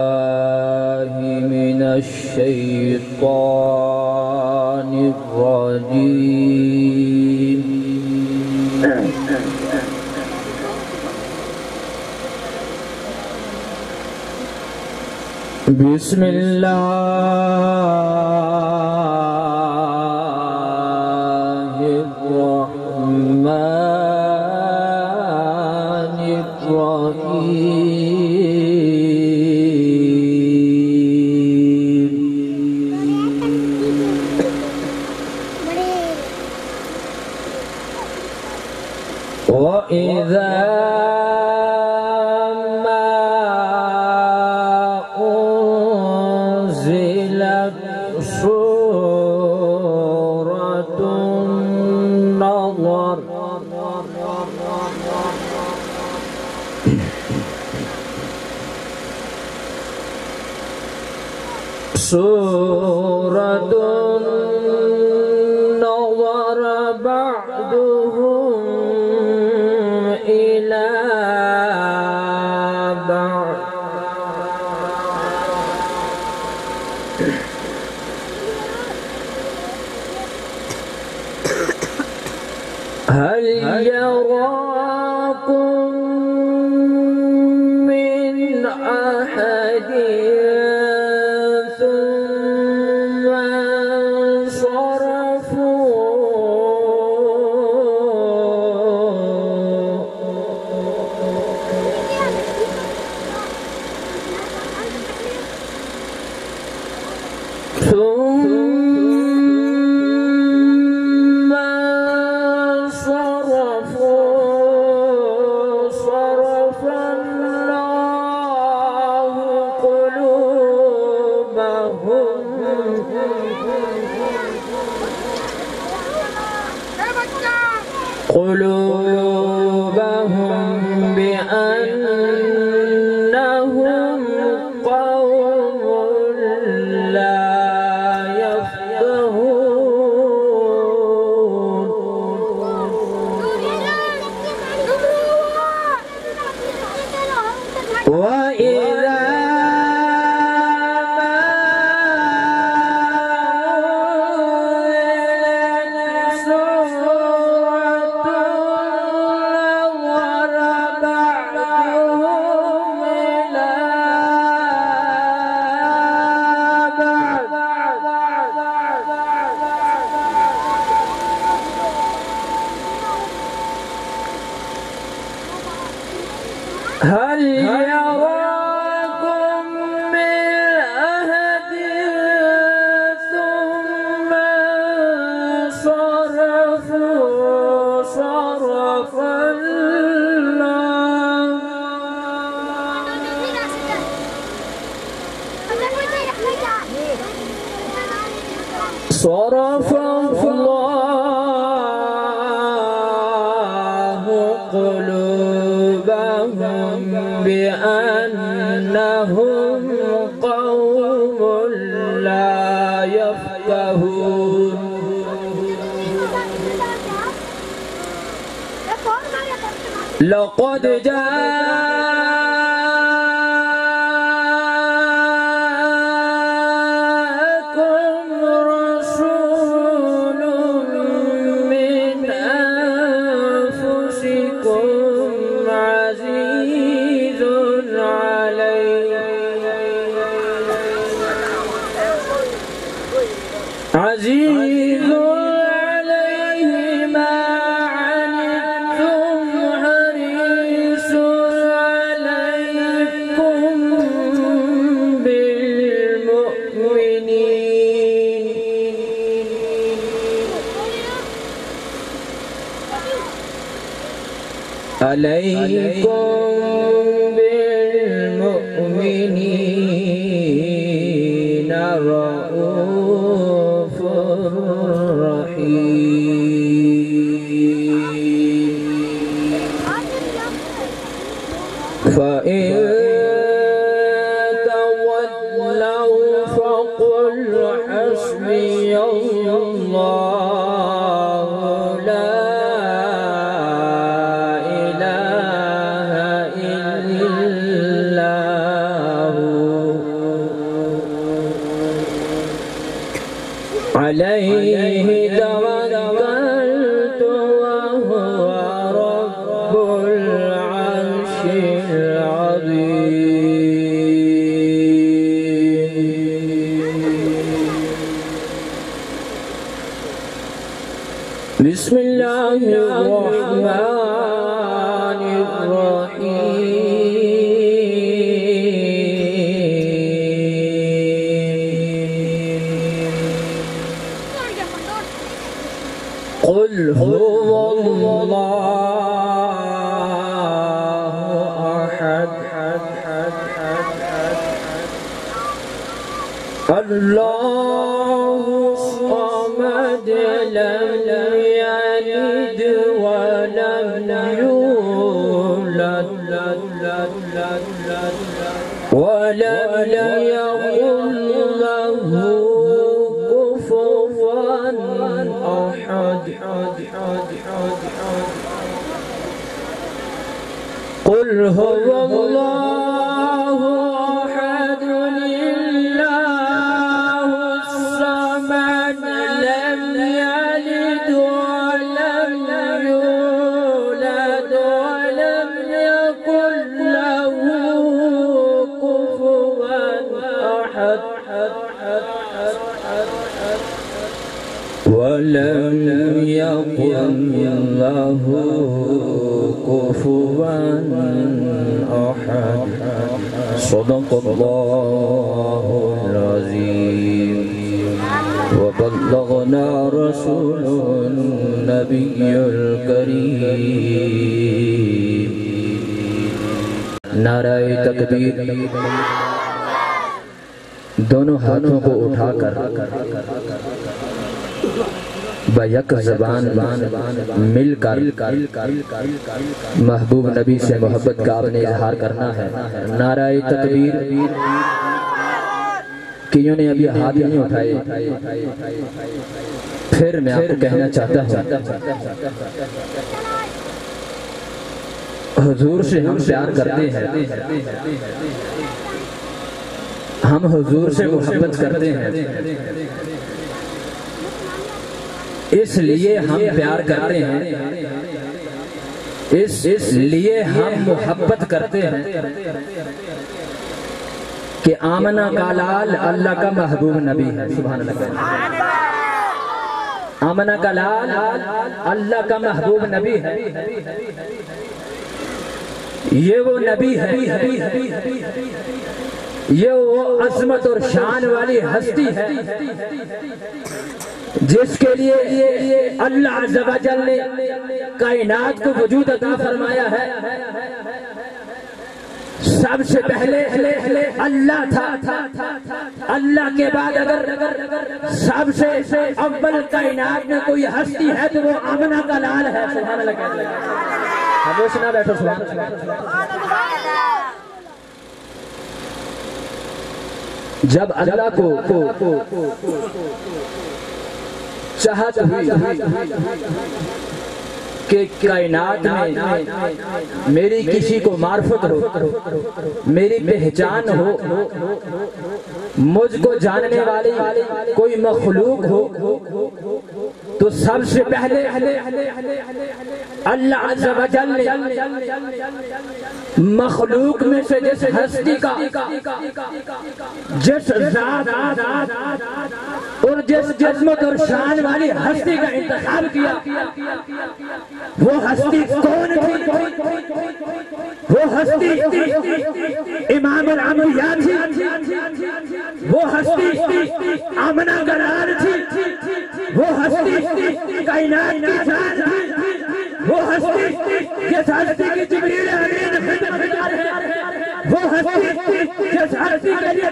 من الشيطان الرجيم. بسم الله الرحمن الرحيم. وإذا سورة نظر بعضهم إلى بعض هل يراكم من أحد قلوبهم بأنهم قوم لا يفقهون. وإذا هل يراكم من أحد ثم صرفوا صرف الله قلوبهم بأنهم قوم لا يفقهون. لقد جاءكم رسول من أنفسكم عزيز عليه ما عنتم حريص عليكم بالمؤمنين رؤوف رحيم. فإن تولوا فقل حسبي الله لا إله إلا علیہ توکلت وہو رب العرش العظیم بسم اللہ الرحمن الرحیم قل هو اللہ احد اللہ الصمد لم يلد ولم يولد ولم يكن له كفوا أحد قل هو الله أحد الله الصمد لم يلد ولم يولد ولم يكن له كفوا أحد ولم يكن له كفوا أحد صدق الله العظيم وبلغنا رسول النبي الكريم نعرہ تکبیر دونوں ہاتھوں کو اٹھا کر بیک زبان مل کر محبوب نبی سے محبت کا آپ نے اظہار کرنا ہے نعرہ تکبیر کئیوں نے ابھی ہاتھ نہیں اٹھائے پھر میں آپ کو کہنا چاہتا ہوں حضور سے ہم پیار کرتے ہیں ہم حضور سے محبت کرتے ہیں اس لیے ہم پیار کرتے ہیں اس لیے ہم محبت کرتے ہیں کہ آمنہ کا لال اللہ کا محبوب نبی ہے سبحان اللہ آمنہ کا لال اللہ کا محبوب نبی ہے یہ وہ نبی ہے یہ وہ عظمت اور شان والی ہستی ہے جس کے لیے اللہ عز و جل نے کائنات کو وجود عطا فرمایا ہے سب سے پہلے اللہ تھا اللہ کے بعد اگر سب سے اول کائنات میں کوئی ہستی ہے تو وہ آمنہ کا لال ہے سبحان اللہ کہتے ہیں خاموش نہ بیٹھو سبحان اللہ جب اللہ کو چاہت ہوئی کہ کائنات میں میری کسی کو معرفت ہو میری پہچان ہو مجھ کو جاننے والی کوئی مخلوق ہو تو سب سے پہلے اللہ عز و جل نے مخلوق میں سے جس ہستی کا جس ذات اور جس عظمت اور شان والی ہستی کا انتخاب کیا وہ ہستی کون تھی وہ ہستی امام الانبیاء تھی وہ ہستی آمنہ کا لال تھی وہ ہستی کائنات کی جان تھی وہ ہستی جس ہستی کی جبریل امین خدمت ہے وہ ہستی جس ہستی کے لیے